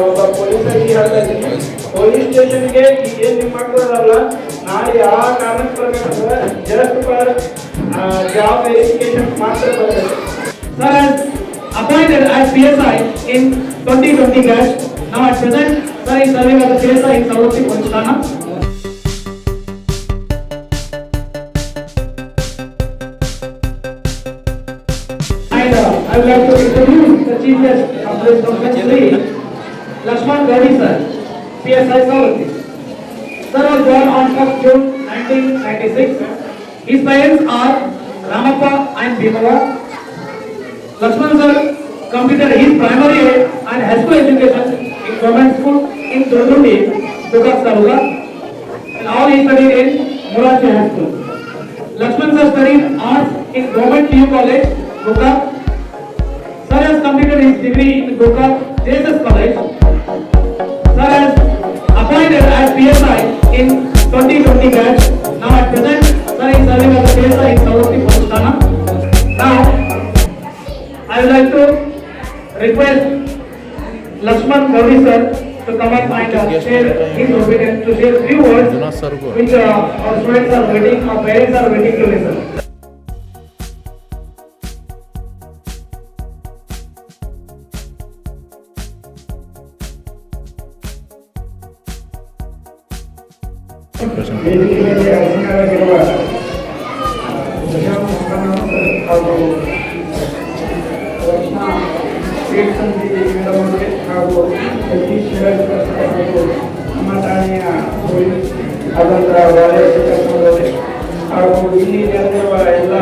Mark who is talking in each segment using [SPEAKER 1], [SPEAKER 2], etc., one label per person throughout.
[SPEAKER 1] ಒಬ್ಬ ಪೊಲೀಸರಿಗೆ ಹೇಳ್ತಾ ಇದ್ದೀನಿ, ಪೊಲೀಸ್ ಸ್ಟೇಷನ್ಗೆ ಏನು ನಿಮ್ಮ ಮಕ್ಕಳಲ್ಲ ನಾಳೆ ಆ ಕಾರಣಕ್ಕೆ ಬರಬೇಕಂದ್ರೆ ಜಸ್ಟ್ ಫಾರ್ ಜಾಬ್ ವೆರಿಫಿಕೇಶನ್ ಮಾತ್ರ ಬರಬೇಕು.
[SPEAKER 2] Sir has appointed as PSI in 2020 batch. Now at present, sir is serving as a PSI in Saurabhi Police Thana. And I would like to introduce the Chief Guest of this conference, Sri Lakshman Gauri sir, PSI Saurabhi. Sir was born on 1st June 1996. His parents are Ramappa and Bhimava. Lakshman sir completed his primary and high school education in government school in Durdundi, Gokak Taluka, and all he studied in Morachi High School. Lakshman sir studied arts in Government PU College, Gokak. Sir has completed his degree in Gokak JSS College. Sir has appointed as PSI in 2020 batch. Now at present, sir is serving as a PSI in Saurabhi Police Thana. Now, I would like to request Lakshman Gauri sir to come up and share his opinion, to share few words which our students are waiting, our parents are waiting to listen.
[SPEAKER 1] ಹಾಗೂ ನಮ್ಮ ಠಾಣೆಯ police ಆದಂಥ ಹಾಗೂ ಇಲ್ಲಿ ನೆರೆದಿರುವ ಎಲ್ಲ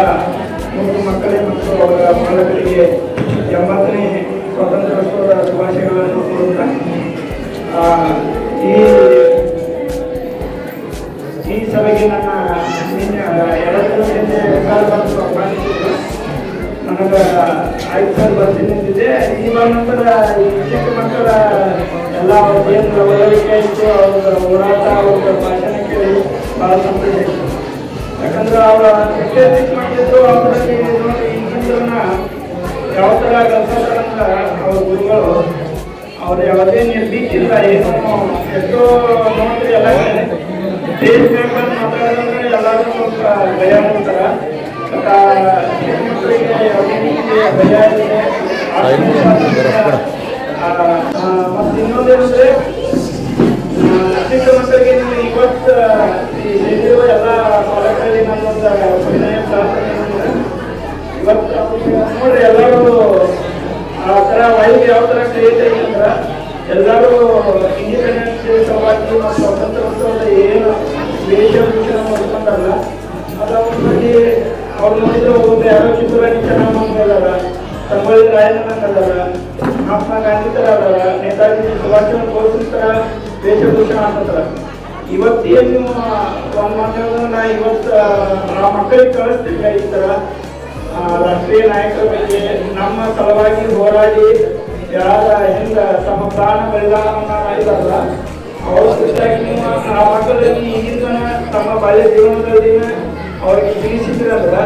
[SPEAKER 1] ಮೂರು ಮಕ್ಕಳೇ ಮತ್ತು ಅವರ ಪಾಲಕರಿಗೆ 80ನೇ ಸ್ವಾತಂತ್ರ್ಯೋತ್ಸವದ ಶುಭಾಶಯಗಳನ್ನು ಕೋರುತ್ತಾ ಈ ಸಭೆಗೆ ನನ್ನ ಎರಡು ನನಗೆ 5 ಸಲ ಬರ್ತಿದ್ದೆ. ಈ ನಂತರ ಈ ಚಿಕ್ಕ ಮಕ್ಕಳ ಎಲ್ಲ ಏನು ಓದಲಿಕ್ಕೆ ಇತ್ತು, ಅವ್ರ ಹೋರಾಟ, ಅವ್ರ ಭಾಷಣ ಕೇಳಿ ಭಾಳ ಸಂತೋಷ ಇತ್ತು. ಯಾಕಂದ್ರೆ ಅವರ ಎಕ್ಸರ್ಸೈಸ್ ಮಾಡ್ತಿದ್ರು, ಅವರಲ್ಲಿ ನೋಡಿ ಈಗಿನ ಯಾವ ಥರ ಕಲ್ಸೋದ್ರಂತ ಅವ್ರ ಗುರುಗಳು ಅವ್ರು ಯಾವುದೇ ನಿರ್ಬೀತಿಲ್ಲ, ಏನು ಎಷ್ಟೋ ನೋಡ್ರಿ ಎಲ್ಲ ಸ್ಟೇಜ್ ಮೇಲೆ ಮಾತಾಡೋದಂದ್ರೆ ಎಲ್ಲರೂ ಸ್ವಲ್ಪ ಭಯ ಮಾಡ್ತಾರೆ. ಮಕ್ಕಳಿಗೆ ಯಾವುದೇ ರೀತಿಯ ಭಯ ಇದೆ. ಮತ್ತು ಇನ್ನೊಂದೇನಂದ್ರೆ ಚಿಕ್ಕ ಮಕ್ಕಳಿಗೆ ಇವತ್ತು ಹೇಳಿರುವ ಎಲ್ಲ ಪಾಲಕರಲ್ಲಿ ನನ್ನೊಂದು ವಿನಯ ಪ್ರಾರ್ಥನೆ ಏನಂದ್ರೆ, ಇವತ್ತು ನೋಡ್ರಿ ಎಲ್ಲರೂ ಆ ಥರ ವೈದ್ಯ ಯಾವ ಥರ ಕ್ರಿಯೇಟ್ ಆಗಿದೆ ಅಂದ್ರೆ ಎಲ್ಲರೂ ಇಂಡಿಪೆಂಡೆನ್ಸ್ ಸಲುವಾಗಿ ಮತ್ತು ಸ್ವಾತಂತ್ರ್ಯೋತ್ಸವದ ಏನು ವೇಷಭೂಷಣ ನೋಡ್ಕೊಂಡಲ್ಲ ಅದರಲ್ಲಿ ಅವ್ರು ನೋಡಿದ್ರೆ ಒಬ್ಬೊಬ್ಬರು ಯಾರೋ ಕಿತ್ತೂರಾಣಿ ಚೆನ್ನಮ್ಮಂಗದಾರ, ಸಂಗೊಳ್ಳಿ ರಾಯಣ್ಣನಂಗದಾರ, ಮಹಾತ್ಮ ಗಾಂಧಿ ಥರ ಅದಾರ, ನೇತಾಜಿ ಸುಭಾಷ್ ಚಂದ್ರ ಬೋಸ್ ಥರ ವೇಷಭೂಷಣ ಹಾಕೋತಾರ. ಇವತ್ತೇನು ಒಂದು ಮಾತಾಡೋದು ನಾ ಇವತ್ತು ಆ ಮಕ್ಕಳಿಗೆ ಕಳಿಸ್ತಿಲ್ಲ. ಈ ಥರ ರಾಷ್ಟ್ರೀಯ ನಾಯಕರ ಬಗ್ಗೆ ನಮ್ಮ ಸಲುವಾಗಿ ಹೋರಾಡಿ ಯಾರ ಹೆಂಗ ತಮ್ಮ ಪ್ರಾಣ ಬಲಿದಾನವನ್ನ ಮಾಡಿದಾರಲ್ಲ ಅವ್ರ ಖುಷಿಯಾಗಿ ನೀವು ಆ ಮಕ್ಕಳಲ್ಲಿ ಈಗಿನ ತಮ್ಮ ಬಾಲ್ಯ ಜೀವನದಲ್ಲಿ ಅವ್ರಿಗೆ ತಿಳಿಸಿದ್ರಂದ್ರೆ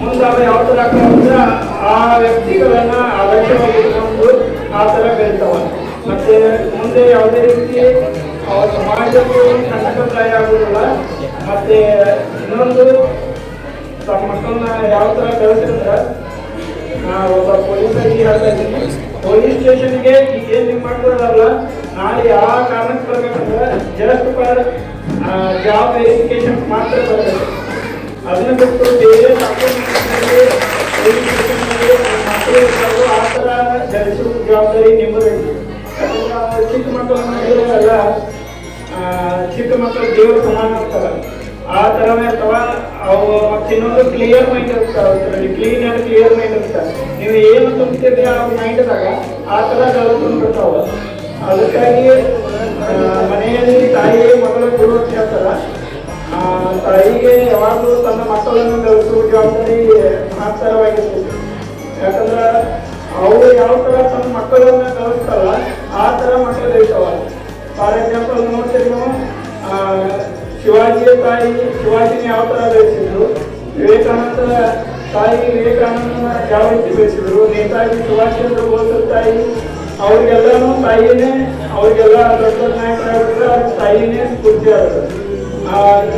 [SPEAKER 1] ಮುಂದೆ ಅವ್ರು ಯಾವ ಥರ ಆಗ್ತಾವಂದ್ರೆ ಆ ವ್ಯಕ್ತಿಗಳನ್ನ ಆದರ್ಶವಾಗಿ ಇಟ್ಕೊಂಡು ಆ ಥರ ಬೆಳಿತಾವ. ಮತ್ತೆ ಮುಂದೆ ಯಾವುದೇ ರೀತಿ ಅವ್ರ ಸಮಾಜಕ್ಕೂ ಕಂಟಕಪ್ರಾಯ ಆಗೋದಿಲ್ಲ. ಮತ್ತೆ ಇನ್ನೊಂದು ತಮ್ಮ ಮಕ್ಕಳನ್ನ ಯಾವ ಥರ ಬೆಳೆಸಿದ್ರೆ ಒಬ್ಬ ಪೊಲೀಸರಿಗೆ ಹೇಳ್ತಾ ಇದ್ದೀನಿ, ಪೊಲೀಸ್ ಸ್ಟೇಷನ್ಗೆ ಏನು ನಿಮ್ಮ ಮಕ್ಕಳಲ್ಲ ನಾಳೆ ಆ ಕಾರಣಕ್ಕೆ ಬರಬೇಕಂದ್ರೆ ಜಸ್ಟ್ ಫಾರ್ ಜಾಬ್ ವೆರಿಫಿಕೇಶನ್ ಮಾತ್ರ ಬರಬೇಕು. ಅದನ್ನ ಬಿಟ್ಟು ಬೇರೆ ಮಕ್ಕಳು ಆ ಥರ ಜನಿಸುವ ಜವಾಬ್ದಾರಿ ನಿಮ್ಮದೈತಿ. ಯಾಕಂದ್ರೆ ಚಿಕ್ಕ ಮಕ್ಕಳನ್ನ ಹೇಳಿದ್ರಲ್ಲ, ಚಿಕ್ಕ ಮಕ್ಕಳು ದೇವರು ಸಮಾನ ಇರ್ತಾರೆ, ಆ ಥರನೇ ಅಥವಾ ಅವು ಮತ್ತೆ ಇನ್ನೊಂದು ಕ್ಲಿಯರ್ ಮೈಂಡ್ ಇರ್ತಾರೆ, ಕ್ಲೀನ್ ಆ್ಯಂಡ್ ಕ್ಲಿಯರ್ ಮೈಂಡ್ ಇರ್ತಾರೆ. ನೀವು ಏನು ತುಂಬ್ತೀರಿ ಆ ಮೈಂಡ್ದಾಗ ಆ ಥರ ತುಂಬಿರ್ತಾವ. ಅದಕ್ಕಾಗಿ ಮನೆಯಲ್ಲಿ ತಾಯಿ ಮಕ್ಕಳ ಗುರು ಅಂತ ಹೇಳ್ತಾರ. ತಾಯಿಗೆ ಯಾವಾಗಲೂ ತನ್ನ ಮಕ್ಕಳನ್ನು ಬೆಳೆಸುವ ಜವಾಬ್ದಾರಿ ಮಹತ್ತರವಾಗಿರ್ತದೆ. ಯಾಕಂದ್ರೆ ಅವರು ಯಾವ ಥರ ತನ್ನ ಮಕ್ಕಳನ್ನ ಕಲಿಸ್ತಾರಲ್ಲ ಆ ಥರ ಮಕ್ಕಳು ಬೆಳಿತಾವ. ಫಾರ್ ಎಕ್ಸಾಂಪಲ್ ನೋಡ್ತೀರಿ ನಾವು ಶಿವಾಜಿಯ ತಾಯಿ ಶಿವಾಜಿನ ಯಾವ ಥರ ಬೆಳೆಸಿದ್ರು, ವಿವೇಕಾನಂದರ ತಾಯಿ ವಿವೇಕಾನಂದನ ಯಾವ ರೀತಿ ಬೆಳೆಸಿದ್ರು, ನೇತಾಜಿ ಸುಭಾಷ್ ಚಂದ್ರ ಬೋಸ್ ತಾಯಿ ಅವ್ರಿಗೆಲ್ಲರೂ ತಾಯಿಯೇ ಅವ್ರಿಗೆಲ್ಲ ದೊಡ್ಡ ನಾಯಕರಾಗಿದ್ರೆ ತಾಯಿನೇ ಸ್ಫೂರ್ತಿ ಆಗುತ್ತೆ.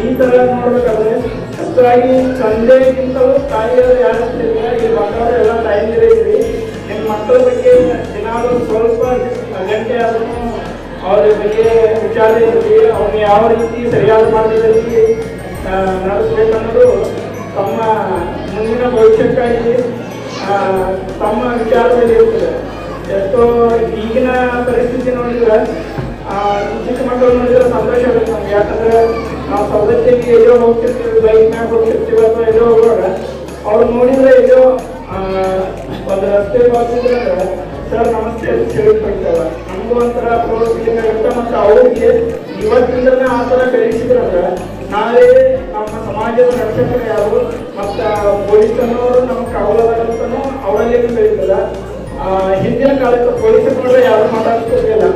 [SPEAKER 1] ಈ ತರ ನೋಡ್ಬೇಕಾದ್ರೆ ಅಷ್ಟಾಗಿ ತಂದೆಗಿಂತಲೂ ತಾಯಿಯವರು ಯಾರಿಲ್ಲ, ಈ ಮಕ್ಕಳು ಎಲ್ಲ ತಾಯಿಯರೇ ಇದ್ರಿ. ನಿಮ್ಮ ಮಕ್ಕಳ ಬಗ್ಗೆ ಏನಾದರೂ ಸ್ವಲ್ಪ ಗಂಟೆ ಆದ್ರೂ ಅವ್ರ ಬಗ್ಗೆ ವಿಚಾರ ಇರಲಿ, ಅವ್ರನ್ನ ಯಾವ ರೀತಿ ಸರಿಯಾದ ಮಾರ್ಗದಲ್ಲಿ ನಡೆಸಬೇಕನ್ನೋದು ತಮ್ಮ ಮುಂದಿನ ಭವಿಷ್ಯಕ್ಕಾಗಿ ತಮ್ಮ ವಿಚಾರದಲ್ಲಿ ಇರ್ತದೆ. ಎಷ್ಟೋ ಈಗಿನ ಪರಿಸ್ಥಿತಿ ನೋಡಿದ್ರೆ ಚಿಕ್ಕ ಮಕ್ಕಳು ನೋಡಿದ್ರೆ ಸಂತೋಷ ಆಗುತ್ತೆ ನಮ್ಗೆ. ಯಾಕಂದ್ರೆ ನಾವು ಸವದತ್ತಿಗೆ ಎಲ್ಲೋ ಹೋಗ್ತಿರ್ತೀವಿ, ಬೈಕ್ ಮ್ಯಾಗ ಹೋಗ್ತಿರ್ತೀವಿ ಅಥವಾ ಎಲ್ಲೋ ಹೋಗುವಾಗ ಅವ್ರು ನೋಡಿದ್ರೆ ಎಲ್ಲೋ ಒಂದು ರಸ್ತೆ ಬರ್ತಿದ್ರೆ ಸರ್ ನಮಸ್ತೆ ಅಂತ ಹೇಳಿರ್ತಾರೆ. ನಮಗೂ ಒಂಥರ ಪ್ರೌಢ ಫೀಲಿಂಗ್ ಆಗುತ್ತೆ. ಮತ್ತು ಅವ್ರಿಗೆ ಇವತ್ತಿಂದನೇ ಆ ಥರ ಬೆಳೆಸಿದ್ರಂದ್ರೆ ನಾಳೆ ನಮ್ಮ ಸಮಾಜದ ರಕ್ಷಕರು ಯಾರು ಮತ್ತು ಪೊಲೀಸನ್ನವರು ನಮ್ಗೆ ಕಾವಲಾದಂತನೂ ಅವರಲ್ಲೇನು ಬೆಳೀತದ. ಹಿಂದಿನ ಕಾಲಕ್ಕೆ ಪೊಲೀಸರು ನೋಡ್ರೆ ಯಾರು ಮಾತಾಡ್ತಿರ್ಲಿಲ್ಲ,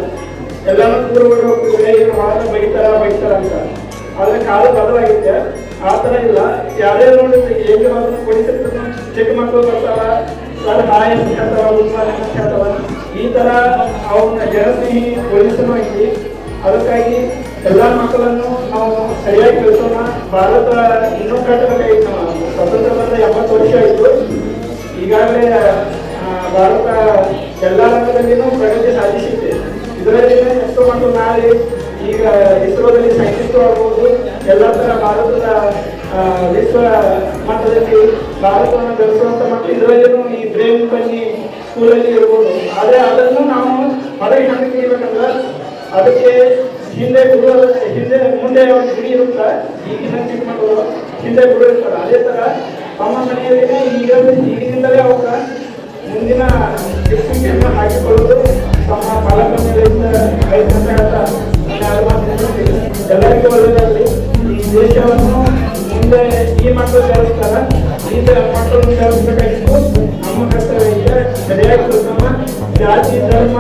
[SPEAKER 1] ಎಲ್ಲಾನು ದೂರ ಹೋಗ್ತಿದ್ರೆ ಏನು ಮಾಡೋ ಬೈತಾರ ಅಂತ. ಆದ್ರೆ ಕಾಲ ಬದಲಾಗಿದೆ, ಆ ಥರ ಇಲ್ಲ. ಯಾರೇ ನೋಡಿದ್ರೆ ಹೇಗೆ ಮಾತ್ರ ಪೊಲೀಸರು ಚಿಕ್ಕ ಮಕ್ಕಳು ಬರ್ತಾರ, ಸರ್ ಹಾಯ್ ಅಂತ ಹೇಳ್ತಾರ, ಉತ್ಸಾಹ ಅಂತ ಹೇಳ್ತಾರ. ಈ ಥರ ಅವ್ರನ್ನ ಜನಸ್ನೇಹಿ ಪೊಲೀಸರು ಐತಿ. ಅದಕ್ಕಾಗಿ ಎಲ್ಲ ಮಕ್ಕಳನ್ನು ನಾವು ಸರಿಯಾಗಿ ಕಲಿಸೋಣ. ಭಾರತ ಇನ್ನೂ ಕಟ್ಟಬೇಕಾಗಿತ್ತು. ನಾವು ಸ್ವತಂತ್ರ ಬಂದ 70 ವರ್ಷ ಆಯಿತು. ಈಗಾಗಲೇ ಭಾರತ ಎಲ್ಲ ರಂಗದಲ್ಲಿನೂ ಪ್ರಗತಿ ಸಾಧಿಸಿದೆ. ಇದರಲ್ಲಿ ಎಷ್ಟೋ ಮಕ್ಕಳು ನಾಳೆ ಈಗ ಇಸ್ರೋದಲ್ಲಿ ಸೈಂಟಿಸ್ಟು ಆಗ್ಬೋದು, ಎಲ್ಲ ಥರ ಭಾರತದ ವಿಶ್ವ ಮಟ್ಟದಲ್ಲಿ ಭಾರತವನ್ನು ಬೆಳೆಸುವಂಥ ಮಕ್ಕಳು ಇದರಲ್ಲಿನೂ ಈ ಬ್ರೇನ್ ಬನ್ನಿ ಸ್ಕೂಲಲ್ಲಿ ಇರ್ಬೋದು. ಆದರೆ ಅದನ್ನು ನಾವು ಹೊರಗೆ ಹಂಗೆ ಕಲಿಬೇಕಂದ್ರೆ ಅದಕ್ಕೆ ಮುಂದೆ ಒಂದು ಗುಡಿ ಇರುತ್ತೆ. ಈಗಿನ ಚಿಕ್ಕ ಮಕ್ಕಳು ಹಿಂದೆ ಗುರು ಇರ್ತಾರೆ. ಅದೇ ಥರ ತಮ್ಮ ಮನೆಯಲ್ಲಿ ಈಗಿನಿಂದಲೇ ಅವರ ಮುಂದಿನ ಶಿಕ್ಷಣೆಯನ್ನು ಹಾಕಿಕೊಳ್ಳೋದು ತಮ್ಮ ಪಾಲಕರ ಮೇಲೆ ಅಂತ ಹೇಳ್ತಾ ಎಲ್ಲರಿಗೂ ಒಳ್ಳೆಯದಾಗಲಿ. ಈ ದೇಶವನ್ನು ಮುಂದೆ ಈ ಮಕ್ಕಳು ಬೆಳೆಸ್ತಾರೆ, ಈ ಮಕ್ಕಳನ್ನು ಬೆಳೆಸಬೇಕಾಗಿತ್ತು. ನಮ್ಮ ಕರ್ತವ್ಯ ಇದೆ. ಸರಿಯಾಗಿ ನಮ್ಮ ಜಾತಿ ಧರ್ಮ